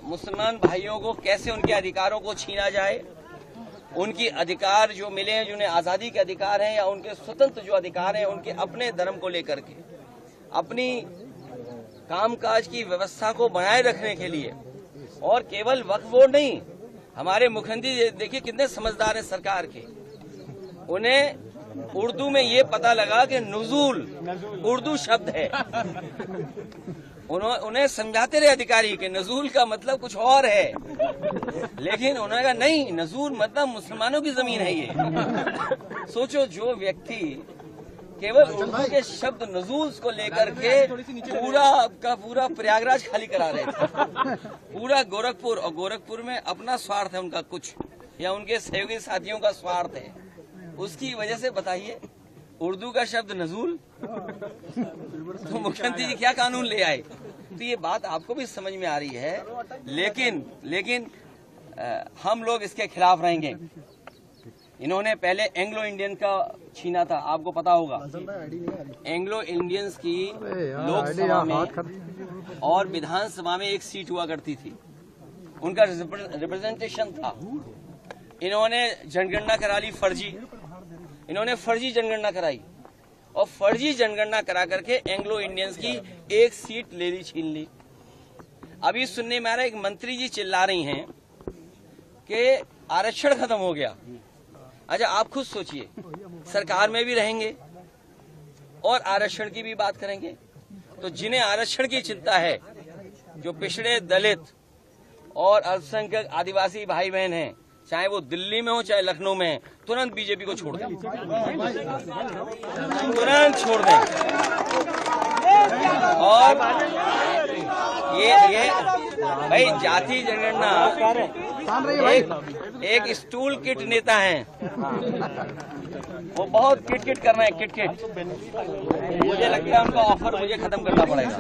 मुसलमान भाइयों को कैसे उनके अधिकारों को छीना जाए, उनकी अधिकार जो मिले हैं, जिन्हें आज़ादी के अधिकार हैं या उनके स्वतंत्र जो अधिकार हैं, उनके अपने धर्म को लेकर के अपनी कामकाज की व्यवस्था को बनाए रखने के लिए। और केवल वक्फ बोर्ड नहीं, हमारे मुख्यमंत्री देखिए कितने समझदार हैं सरकार के। उन्हें उर्दू में ये पता लगा कि नुज़ूल उर्दू शब्द है। उन्हें समझाते रहे अधिकारी कि नजूल का मतलब कुछ और है, लेकिन उन्होंने कहा नहीं, नजूल मतलब मुसलमानों की जमीन है ये। सोचो, जो व्यक्ति केवल उर्दू के शब्द नजूल को लेकर के पूरा का पूरा प्रयागराज खाली करा रहे थे, पूरा गोरखपुर, और गोरखपुर में अपना स्वार्थ है उनका कुछ, या उनके सहयोगी साथियों का स्वार्थ है, उसकी वजह से बताइए उर्दू का शब्द नजूल, तो मुख्यमंत्री जी क्या कानून ले आए। तो ये बात आपको भी समझ में आ रही है, लेकिन हम लोग इसके खिलाफ रहेंगे। इन्होंने पहले एंग्लो इंडियन का छीना था, आपको पता होगा। एंग्लो इंडियंस की लोकसभा में और विधानसभा में एक सीट हुआ करती थी, उनका रिप्रेजेंटेशन था। इन्होंने जनगणना करा ली फर्जी, इन्होंने फर्जी जनगणना कराई और फर्जी जनगणना करा करके एंग्लो इंडियंस की एक सीट ले ली, छीन ली। अभी सुनने में आ रहा है, एक मंत्री जी चिल्ला रही हैं कि आरक्षण खत्म हो गया। अच्छा, आप खुद सोचिए, सरकार में भी रहेंगे और आरक्षण की भी बात करेंगे, तो जिन्हें आरक्षण की चिंता है, जो पिछड़े दलित और अल्पसंख्यक आदिवासी भाई बहन हैं, चाहे वो दिल्ली में हो चाहे लखनऊ में है, तुरंत बीजेपी को छोड़ दें, तुरंत छोड़ दें। और ये भाई जाति जनगणना एक स्टूल किट नेता हैं, वो बहुत किट कर रहे हैं, किट। मुझे लगता है उनका ऑफर मुझे खत्म करना पड़ेगा।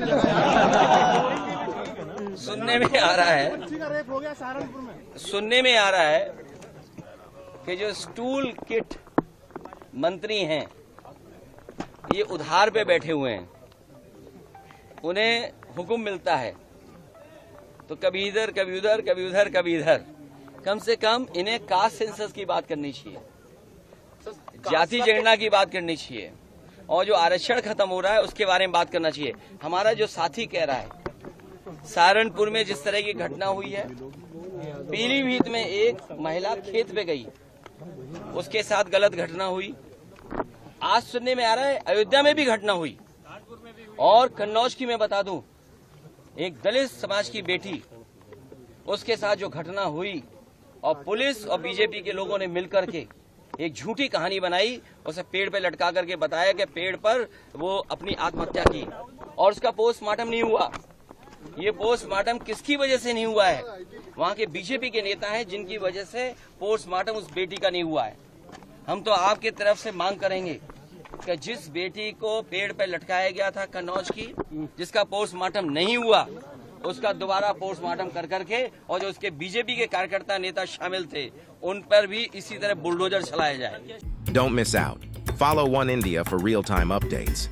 सुनने में आ रहा है कि जो स्टूल किट मंत्री हैं, ये उधार पे बैठे हुए हैं, उन्हें हुक्म मिलता है तो कभी इधर कभी उधर, कभी उधर कभी इधर। कम से कम इन्हें कास्ट सेंसस की बात करनी चाहिए, जाति जनगणना की बात करनी चाहिए, और जो आरक्षण खत्म हो रहा है उसके बारे में बात करना चाहिए। हमारा जो साथी कह रहा है, सहारनपुर में जिस तरह की घटना हुई है, पीलीभीत में एक महिला खेत पे गई, उसके साथ गलत घटना हुई। आज सुनने में आ रहा है अयोध्या में भी घटना हुई, और कन्नौज की मैं बता दूं, एक दलित समाज की बेटी, उसके साथ जो घटना हुई, और पुलिस और बीजेपी के लोगों ने मिलकर के एक झूठी कहानी बनाई, उसे पेड़ पे लटका करके बताया कि पेड़ पर वो अपनी आत्महत्या की, और उसका पोस्टमार्टम नहीं हुआ। ये पोस्टमार्टम किसकी वजह से नहीं हुआ है? वहाँ के बीजेपी के नेता हैं जिनकी वजह से पोस्टमार्टम उस बेटी का नहीं हुआ है। हम तो आपकी तरफ से मांग करेंगे कि जिस बेटी को पेड़ पर लटकाया गया था कन्नौज की, जिसका पोस्टमार्टम नहीं हुआ, उसका दोबारा पोस्टमार्टम कर करके, और जो उसके बीजेपी के कार्यकर्ता नेता शामिल थे, उन पर भी इसी तरह बुलडोजर चलाया जाए। Don't miss out. Follow One India for real-time updates.